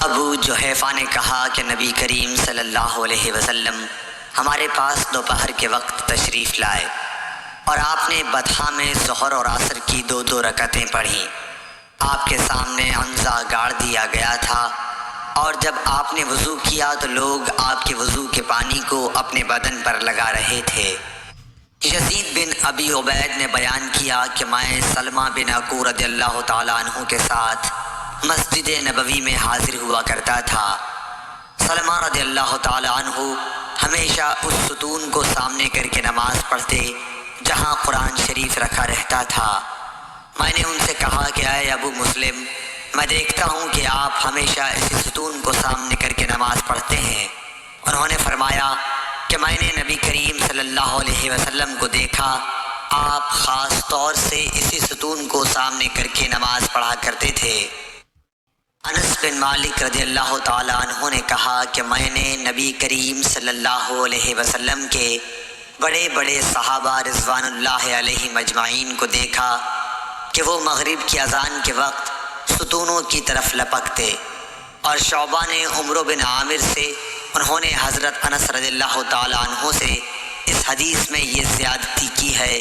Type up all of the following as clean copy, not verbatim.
ابو جحیفہ نے کہا کہ نبی کریم صلی اللہ علیہ وسلم ہمارے پاس دوپہر کے وقت تشریف لائے اور آپ نے بدحا میں ظہر اور عصر کی 2 رکعتیں پڑھیں۔ آپ کے سامنے عنزہ گاڑ دیا گیا تھا، اور جب آپ نے وضو کیا تو لوگ آپ کے وضو کے پانی کو اپنے بدن پر لگا رہے تھے۔ یزید بن ابی عبید نے بیان کیا کہ میں سلمہ بن اکو رضی اللہ تعالیٰ عنہ کے ساتھ مسجد نبوی میں حاضر ہوا کرتا تھا۔ سلمہ رضی اللہ تعالیٰ عنہ ہمیشہ اس ستون کو سامنے کر کے نماز پڑھتے جہاں قرآن شریف رکھا رہتا تھا۔ میں نے ان سے کہا کہ اے ابو مسلم، میں دیکھتا ہوں کہ آپ ہمیشہ اسی ستون کو سامنے کر کے نماز پڑھتے ہیں۔ انہوں نے فرمایا کہ میں نے نبی کریم صلی اللہ علیہ وسلم کو دیکھا، آپ خاص طور سے اسی ستون کو سامنے کر کے نماز پڑھا کرتے تھے۔ انس بن مالک رضی اللہ تعالیٰ عنہ نے کہا کہ میں نے نبی کریم صلی اللہ علیہ وسلم کے بڑے بڑے صحابہ رضوان اللہ علیہ مجمعین کو دیکھا کہ وہ مغرب کی اذان کے وقت ستونوں کی طرف لپکتے، اور شعبہ نے عمرو بن عامر سے، انہوں نے حضرت انس رضی اللہ تعالیٰ عنہ سے اس حدیث میں یہ زیادتی کی ہے،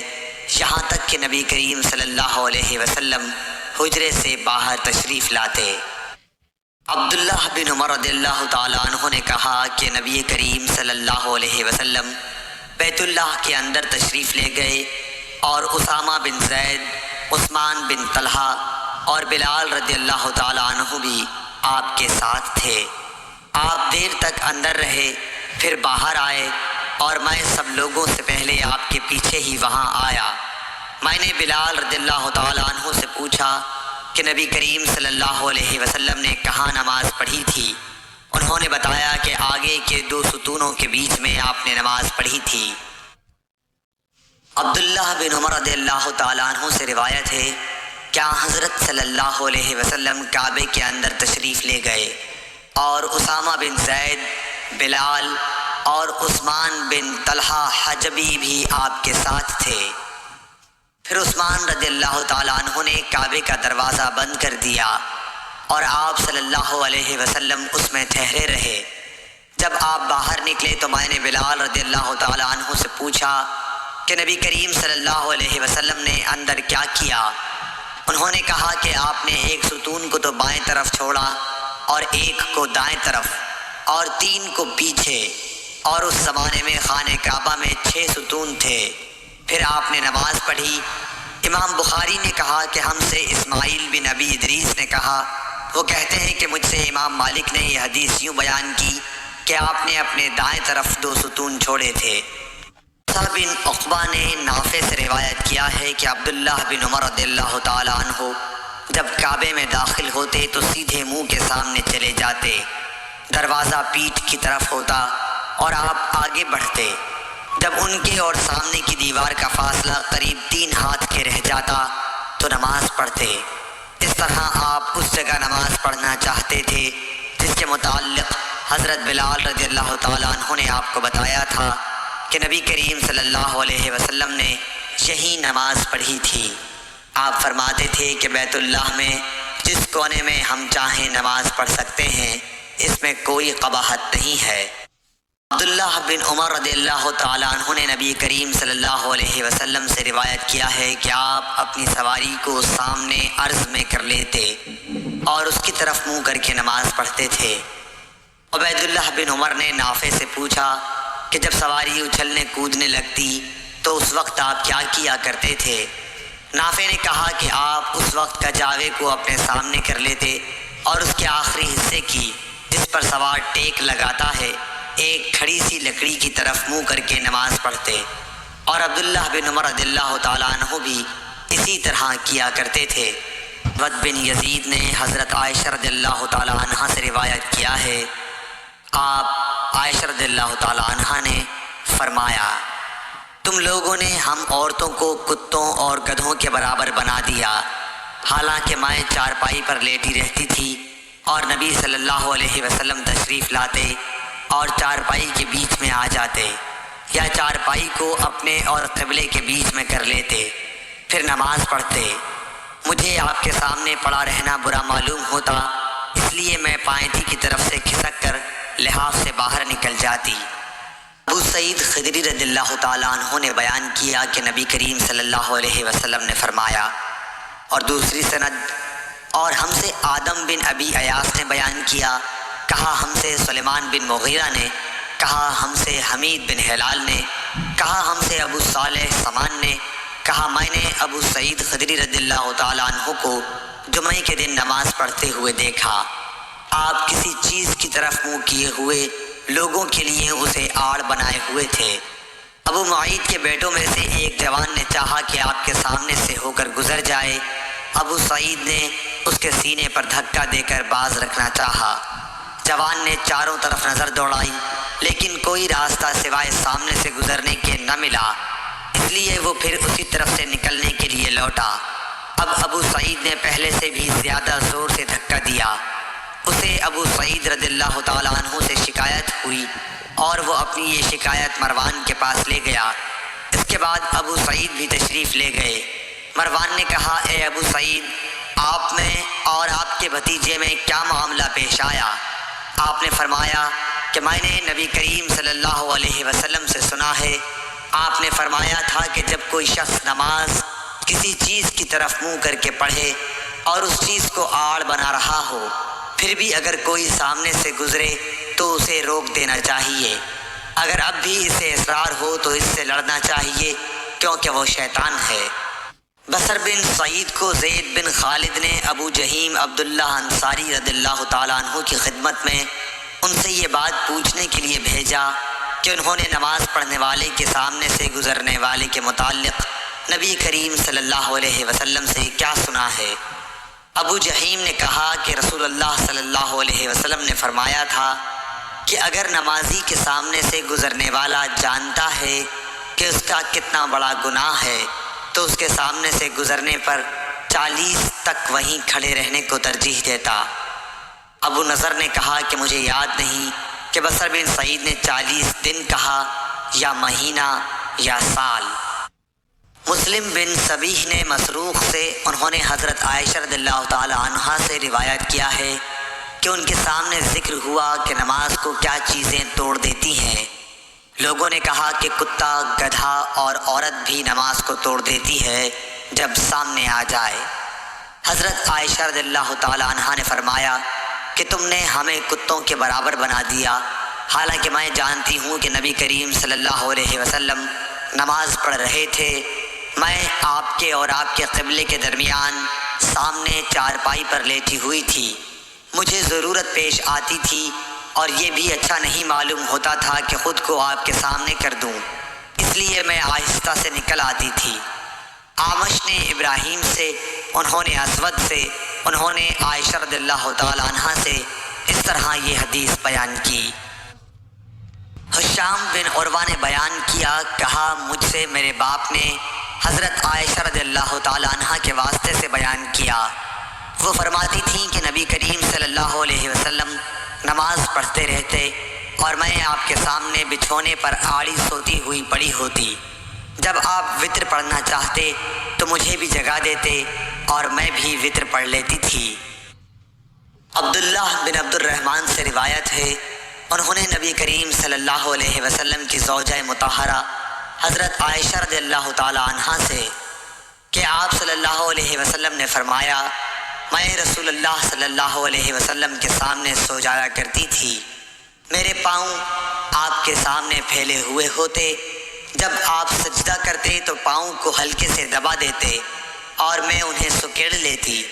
یہاں تک کہ نبی کریم صلی اللہ علیہ وسلم حجرے سے باہر تشریف لاتے۔ عبداللہ بن عمر رضی اللہ تعالیٰ عنہ نے کہا کہ نبی کریم صلی اللہ علیہ وسلم بیت اللہ کے اندر تشریف لے گئے، اور اسامہ بن زید، عثمان بن طلحہ اور بلال رضی اللہ تعالیٰ عنہ بھی آپ کے ساتھ تھے۔ آپ دیر تک اندر رہے، پھر باہر آئے، اور میں سب لوگوں سے پہلے آپ کے پیچھے ہی وہاں آیا۔ میں نے بلال رضی اللہ تعالیٰ عنہ سے پوچھا کہ نبی کریم صلی اللہ علیہ وسلم نے کہاں نماز پڑھی تھی؟ انہوں نے بتایا کہ آگے کے 2 ستونوں کے بیچ میں آپ نے نماز پڑھی تھی۔ عبداللہ بن عمر رضی اللہ تعالیٰ عنہ سے روایت ہے، کیا حضرت صلی اللہ علیہ وسلم کعبے کے اندر تشریف لے گئے، اور اسامہ بن زید، بلال اور عثمان بن طلحہ حجبی بھی آپ کے ساتھ تھے۔ پھر عثمان رضی اللہ تعالیٰ عنہ نے کعبے کا دروازہ بند کر دیا، اور آپ صلی اللہ علیہ وسلم اس میں ٹھہرے رہے۔ جب آپ باہر نکلے تو میں نے بلال رضی اللہ تعالیٰ عنہ سے پوچھا کہ نبی کریم صلی اللہ علیہ وسلم نے اندر کیا کیا؟ انہوں نے کہا کہ آپ نے ایک ستون کو تو بائیں طرف چھوڑا، اور ایک کو دائیں طرف، اور 3 کو پیچھے، اور اس زمانے میں خانہ کعبہ میں 6 ستون تھے۔ پھر آپ نے نماز پڑھی۔ امام بخاری نے کہا کہ ہم سے اسماعیل بن ابی ادریس نے کہا، وہ کہتے ہیں کہ مجھ سے امام مالک نے یہ حدیث یوں بیان کی کہ آپ نے اپنے دائیں طرف 2 ستون چھوڑے تھے۔ موسیٰ بن عقبہ نے نافع سے روایت کیا ہے کہ عبداللہ بن عمر رضی اللہ تعالیٰ عنہ جب کعبے میں داخل ہوتے تو سیدھے منہ کے سامنے چلے جاتے، دروازہ پیٹھ کی طرف ہوتا، اور آپ آگے بڑھتے۔ جب ان کے اور سامنے کی دیوار کا فاصلہ قریب 3 ہاتھ کے رہ جاتا تو نماز پڑھتے۔ اس طرح آپ اس جگہ نماز پڑھنا چاہتے تھے جس کے متعلق حضرت بلال رضی اللہ تعالیٰ عنہ نے آپ کو بتایا تھا کہ نبی کریم صلی اللہ علیہ وسلم نے یہی نماز پڑھی تھی۔ آپ فرماتے تھے کہ بیت اللہ میں جس کونے میں ہم چاہیں نماز پڑھ سکتے ہیں، اس میں کوئی قباحت نہیں ہے۔ عبداللہ بن عمر رضی اللہ تعالیٰ عنہ نے نبی کریم صلی اللہ علیہ وسلم سے روایت کیا ہے کہ آپ اپنی سواری کو سامنے عرض میں کر لیتے اور اس کی طرف منہ کر کے نماز پڑھتے تھے۔ عبید اللہ بن عمر نے نافع سے پوچھا کہ جب سواری اچھلنے کودنے لگتی تو اس وقت آپ کیا کیا کرتے تھے؟ نافع نے کہا کہ آپ اس وقت کجاوے کو اپنے سامنے کر لیتے اور اس کے آخری حصے کی، جس پر سوار ٹیک لگاتا ہے، ایک کھڑی سی لکڑی کی طرف منہ کر کے نماز پڑھتے، اور عبداللہ بن عمر رضی اللہ تعالیٰ عنہ بھی اسی طرح کیا کرتے تھے۔ ود بن یزید نے حضرت عائشہ رضی اللہ تعالیٰ عنہ سے روایت کیا ہے، آپ عائشہ رضی اللہ تعالیٰ عنہ نے فرمایا، تم لوگوں نے ہم عورتوں کو کتوں اور گدھوں کے برابر بنا دیا، حالانکہ میں چارپائی پر لیٹی رہتی تھی اور نبی صلی اللہ علیہ وسلم تشریف لاتے اور چارپائی کے بیچ میں آ جاتے، یا چارپائی کو اپنے اور قبلے کے بیچ میں کر لیتے، پھر نماز پڑھتے۔ مجھے آپ کے سامنے پڑا رہنا برا معلوم ہوتا اس لیے میں پائنتی کی طرف سے کھسک کر لحاف سے باہر نکل جاتی۔ ابو سعید خدری رضی اللہ تعالیٰ عنہ نے بیان کیا کہ نبی کریم صلی اللہ علیہ وسلم نے فرمایا، اور دوسری سند، اور ہم سے آدم بن ابی ایاس نے بیان کیا، کہا ہم سے سلیمان بن مغیرہ نے، کہا ہم سے حمید بن ہلال نے، کہا ہم سے ابو صالح سمان نے، کہا میں نے ابو سعید خدری رضی اللہ تعالیٰ عنہ کو جمعے کے دن نماز پڑھتے ہوئے دیکھا۔ آپ کسی چیز کی طرف منہ کیے ہوئے لوگوں کے لیے اسے آڑ بنائے ہوئے تھے۔ ابو معید کے بیٹوں میں سے ایک جوان نے چاہا کہ آپ کے سامنے سے ہو کر گزر جائے۔ ابو سعید نے اس کے سینے پر دھکا دے کر باز رکھنا چاہا۔ جوان نے چاروں طرف نظر دوڑائی، لیکن کوئی راستہ سوائے سامنے سے گزرنے کے نہ ملا، اس لیے وہ پھر اسی طرف سے نکلنے کے لیے لوٹا۔ اب ابو سعید نے پہلے سے بھی زیادہ زور سے دھکا دیا۔ اسے ابو سعید رضی اللہ تعالیٰ عنہ سے شکایت ہوئی اور وہ اپنی یہ شکایت مروان کے پاس لے گیا۔ اس کے بعد ابو سعید بھی تشریف لے گئے۔ مروان نے کہا، اے ابو سعید، آپ میں اور آپ کے بھتیجے میں کیا معاملہ پیش آیا؟ آپ نے فرمایا کہ میں نے نبی کریم صلی اللہ علیہ وسلم سے سنا ہے، آپ نے فرمایا تھا کہ جب کوئی شخص نماز کسی چیز کی طرف منہ کر کے پڑھے اور اس چیز کو آڑ بنا رہا ہو، پھر بھی اگر کوئی سامنے سے گزرے تو اسے روک دینا چاہیے۔ اگر اب بھی اسے اصرار ہو تو اس سے لڑنا چاہیے، کیونکہ وہ شیطان ہے۔ بصر بن سعید کو زید بن خالد نے ابو جہیم عبداللہ انصاری رضی اللہ تعالیٰ عنہ کی خدمت میں ان سے یہ بات پوچھنے کے لیے بھیجا کہ انہوں نے نماز پڑھنے والے کے سامنے سے گزرنے والے کے متعلق نبی کریم صلی اللہ علیہ وسلم سے کیا سنا ہے۔ ابو جہیم نے کہا کہ رسول اللہ صلی اللہ علیہ وسلم نے فرمایا تھا کہ اگر نمازی کے سامنے سے گزرنے والا جانتا ہے کہ اس کا کتنا بڑا گناہ ہے تو اس کے سامنے سے گزرنے پر 40 تک وہیں کھڑے رہنے کو ترجیح دیتا۔ ابو نضر نے کہا کہ مجھے یاد نہیں کہ بصر بن سعید نے 40 دن کہا یا مہینہ یا سال۔ مسلم بن صبیح نے مسروق سے، انہوں نے حضرت عائشہ رضی اللہ تعالی عنہا سے روایت کیا ہے کہ ان کے سامنے ذکر ہوا کہ نماز کو کیا چیزیں توڑ دیتی ہیں۔ لوگوں نے کہا کہ کتا، گدھا اور عورت بھی نماز کو توڑ دیتی ہے جب سامنے آ جائے۔ حضرت عائشہ رضی اللہ تعالی عنہا نے فرمایا کہ تم نے ہمیں کتوں کے برابر بنا دیا، حالانکہ میں جانتی ہوں کہ نبی کریم صلی اللہ علیہ وسلم نماز پڑھ رہے تھے۔ میں آپ کے اور آپ کے قبلے کے درمیان سامنے چارپائی پر لیٹی ہوئی تھی۔ مجھے ضرورت پیش آتی تھی اور یہ بھی اچھا نہیں معلوم ہوتا تھا کہ خود کو آپ کے سامنے کر دوں، اس لیے میں آہستہ سے نکل آتی تھی۔ آمش نے ابراہیم سے، انہوں نے اسود سے، انہوں نے عائشہ رضی اللہ تعالی عنہا سے اس طرح یہ حدیث بیان کی۔ ہشام بن عروہ نے بیان کیا، کہا مجھ سے میرے باپ نے حضرت عائشہ رضی اللہ تعالی عنہا کے واسطے سے بیان کیا۔ وہ فرماتی تھیں کہ نبی کریم صلی اللہ علیہ وسلم نماز پڑھتے رہتے اور میں آپ کے سامنے بچھونے پر آڑی سوتی ہوئی پڑی ہوتی۔ جب آپ وتر پڑھنا چاہتے تو مجھے بھی جگا دیتے اور میں بھی وتر پڑھ لیتی تھی۔ عبداللہ بن عبد الرحمن سے روایت ہے، انہوں نے نبی کریم صلی اللہ علیہ وسلم کی زوجہ مطہرہ حضرت عائشہ رضی اللہ تعالی عنہا سے کہ آپ صلی اللہ علیہ وسلم نے فرمایا، میں رسول اللہ صلی اللہ علیہ وسلم کے سامنے سو جایا کرتی تھی، میرے پاؤں آپ کے سامنے پھیلے ہوئے ہوتے، جب آپ سجدہ کرتے تو پاؤں کو ہلکے سے دبا دیتے اور میں انہیں سکیڑ لیتی،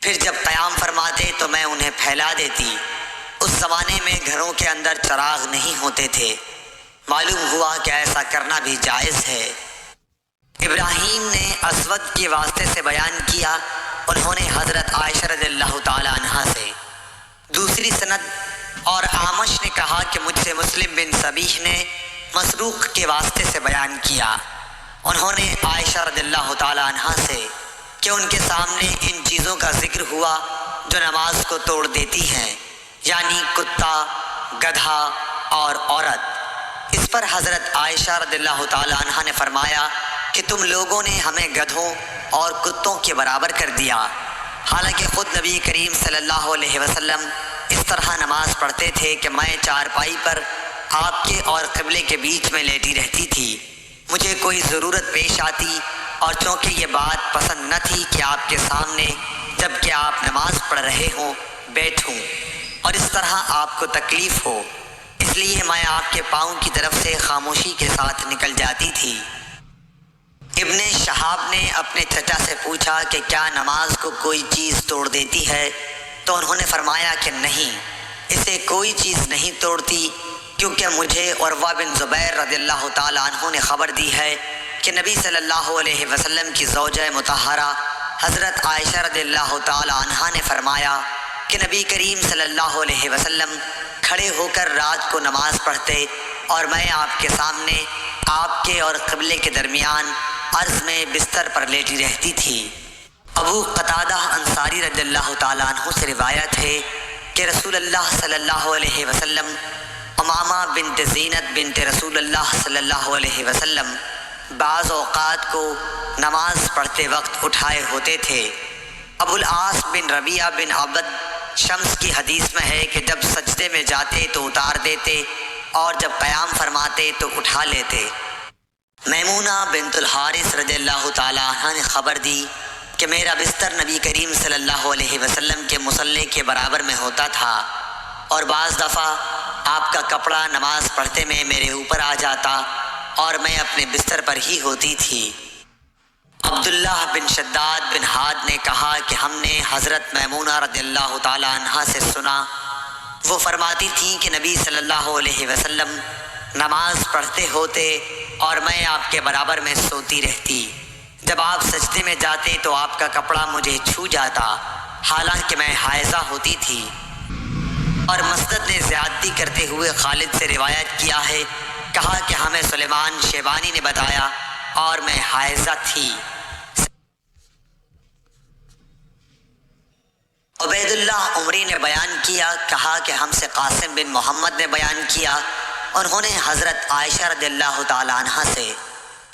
پھر جب قیام فرماتے تو میں انہیں پھیلا دیتی۔ اس زمانے میں گھروں کے اندر چراغ نہیں ہوتے تھے، معلوم ہوا کہ ایسا کرنا بھی جائز ہے۔ ابراہیم نے اسود کے واسطے سے بیان کیا، انہوں نے حضرت عائشہ رضی اللہ تعالی عنہا سے۔ دوسری سند اور آمش نے کہا کہ مجھ سے مسلم بن صبیح نے مسروق کے واسطے سے بیان کیا، انہوں نے عائشہ رضی اللہ تعالی عنہا سے کہ ان کے سامنے ان چیزوں کا ذکر ہوا جو نماز کو توڑ دیتی ہیں، یعنی کتا، گدھا اور عورت۔ اس پر حضرت عائشہ رضی اللہ تعالی عنہا نے فرمایا کہ تم لوگوں نے ہمیں گدھوں اور کتوں کے برابر کر دیا۔ حالانکہ خود نبی کریم صلی اللہ علیہ وسلم اس طرح نماز پڑھتے تھے کہ میں چارپائی پر آپ کے اور قبلے کے بیچ میں لیٹی رہتی تھی۔ مجھے کوئی ضرورت پیش آتی اور چونکہ یہ بات پسند نہ تھی کہ آپ کے سامنے جب کہ آپ نماز پڑھ رہے ہوں بیٹھوں اور اس طرح آپ کو تکلیف ہو، اس لیے میں آپ کے پاؤں کی طرف سے خاموشی کے ساتھ نکل جاتی تھی۔ ابن شہاب نے اپنے چچا سے پوچھا کہ کیا نماز کو کوئی چیز توڑ دیتی ہے؟ تو انہوں نے فرمایا کہ نہیں، اسے کوئی چیز نہیں توڑتی، کیونکہ مجھے عروہ بن زبیر رضی اللہ تعالیٰ عنہ نے خبر دی ہے کہ نبی صلی اللہ علیہ وسلم کی زوجہ مطہرہ حضرت عائشہ رضی اللہ تعالیٰ عنہا نے فرمایا کہ نبی کریم صلی اللہ علیہ وسلم کھڑے ہو کر رات کو نماز پڑھتے اور میں آپ کے سامنے آپ کے اور قبلے کے درمیان عرض میں بستر پر لیٹی رہتی تھی۔ ابو قتادہ انصاری رضی اللہ تعالیٰ عنہ سے روایت ہے کہ رسول اللہ صلی اللہ علیہ وسلم امامہ بنت زینت بنت رسول اللہ صلی اللہ علیہ وسلم بعض اوقات کو نماز پڑھتے وقت اٹھائے ہوتے تھے۔ ابو العاص بن ربیعہ بن عبد شمس کی حدیث میں ہے کہ جب سجدے میں جاتے تو اتار دیتے اور جب قیام فرماتے تو اٹھا لیتے۔ میمونہ بنت الحارث رضی اللہ تعالیٰ عنہ نے خبر دی کہ میرا بستر نبی کریم صلی اللہ علیہ وسلم کے مصلی کے برابر میں ہوتا تھا اور بعض دفعہ آپ کا کپڑا نماز پڑھتے میں میرے اوپر آ جاتا اور میں اپنے بستر پر ہی ہوتی تھی۔ عبداللہ بن شداد بن ہاد نے کہا کہ ہم نے حضرت میمونہ رضی اللہ تعالیٰ عنہا سے سنا، وہ فرماتی تھیں کہ نبی صلی اللہ علیہ وسلم نماز پڑھتے ہوتے اور میں آپ کے برابر میں سوتی رہتی۔ جب آپ سجدے میں جاتے تو آپ کا کپڑا مجھے چھو جاتا، حالانکہ میں حائضہ ہوتی تھی۔ اور مسدد نے زیادتی کرتے ہوئے خالد سے روایت کیا ہے، کہا کہ ہمیں سلیمان شیبانی نے بتایا اور میں حائضہ تھی۔ عبید اللہ عمری نے بیان کیا، کہا کہ ہم سے قاسم بن محمد نے بیان کیا، انہوں نے حضرت عائشہ رضی اللہ تعالیٰ عنہ سے،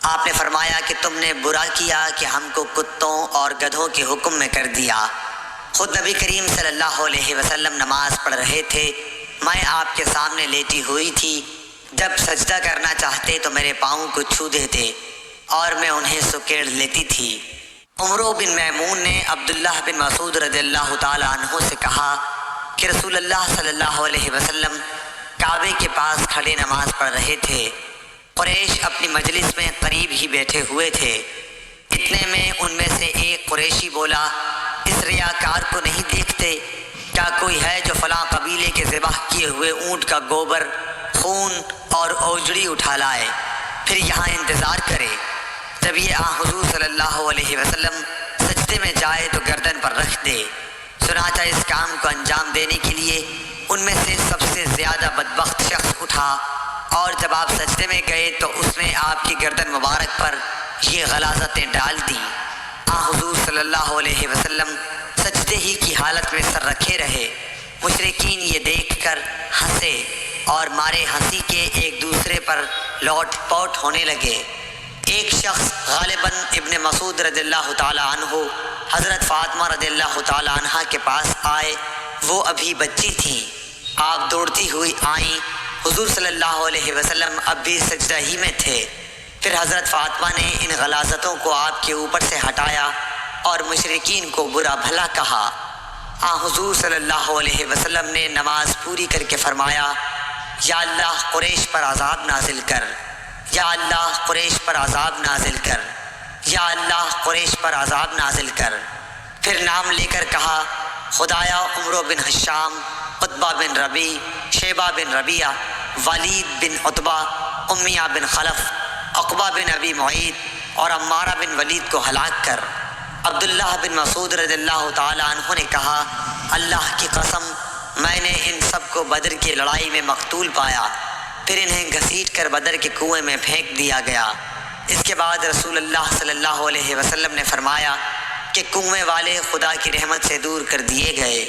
آپ نے فرمایا کہ تم نے برا کیا کہ ہم کو کتوں اور گدھوں کے حکم میں کر دیا۔ خود نبی کریم صلی اللہ علیہ وسلم نماز پڑھ رہے تھے، میں آپ کے سامنے لیٹی ہوئی تھی، جب سجدہ کرنا چاہتے تو میرے پاؤں کو چھو دیتے اور میں انہیں سکیڑ لیتی تھی۔ عمرو بن میمون نے عبداللہ بن مسعود رضی اللہ تعالیٰ عنہ سے کہا کہ رسول اللہ صلی اللہ علیہ وسلم کعبے کے پاس کھڑے نماز پڑھ رہے تھے، قریش اپنی مجلس میں قریب ہی بیٹھے ہوئے تھے۔ اتنے میں ان میں سے ایک قریشی بولا، اس ریاکار کو نہیں دیکھتے؟ کیا کوئی ہے جو فلاں قبیلے کے ذبح کیے ہوئے اونٹ کا گوبر، خون اور اوجڑی اٹھا لائے، پھر یہاں انتظار کرے، جب یہ حضور صلی اللہ علیہ وسلم سجدے میں جائے تو گردن پر رکھ دے۔ چنانچہ اس کام کو انجام دینے کے لیے ان میں سے سب سے زیادہ بدبخت شخص اٹھا اور جب آپ سجدے میں گئے تو اس نے آپ کی گردن مبارک پر یہ غلاظتیں ڈال دیں۔ حضور صلی اللہ علیہ وسلم سجدے ہی کی حالت میں سر رکھے رہے۔ مشرکین یہ دیکھ کر ہنسے اور مارے ہنسی کے ایک دوسرے پر لوٹ پوٹ ہونے لگے۔ ایک شخص غالباً ابن مسعود رضی اللہ تعالیٰ عنہ حضرت فاطمہ رضی اللہ تعالیٰ عنہ کے پاس آئے، وہ ابھی بچی تھیں۔ آپ دوڑتی ہوئی آئیں، حضور صلی اللہ علیہ وسلم اب بھی سجدہ ہی میں تھے۔ پھر حضرت فاطمہ نے ان غلاظتوں کو آپ کے اوپر سے ہٹایا اور مشرکین کو برا بھلا کہا۔ حضور صلی اللہ علیہ وسلم نے نماز پوری کر کے فرمایا، یا اللہ قریش پر عذاب نازل کر، یا اللہ قریش پر عذاب نازل کر، یا اللہ قریش پر عذاب نازل کر۔ پھر نام لے کر کہا، خدایا عمرو بن حشام، عتبہ بن ربی، شیبہ بن ربیعہ، ولید بن عتبہ، امیہ بن خلف، عقبہ بن ابی معید اور عمارہ بن ولید کو ہلاک کر۔ عبداللہ بن مسعود رضی اللہ تعالیٰ عنہ نے کہا، اللہ کی قسم میں نے ان سب کو بدر کی لڑائی میں مقتول پایا، پھر انہیں گھسیٹ کر بدر کے کنویں میں پھینک دیا گیا۔ اس کے بعد رسول اللہ صلی اللہ علیہ وسلم نے فرمایا کہ کنویں والے خدا کی رحمت سے دور کر دیے گئے۔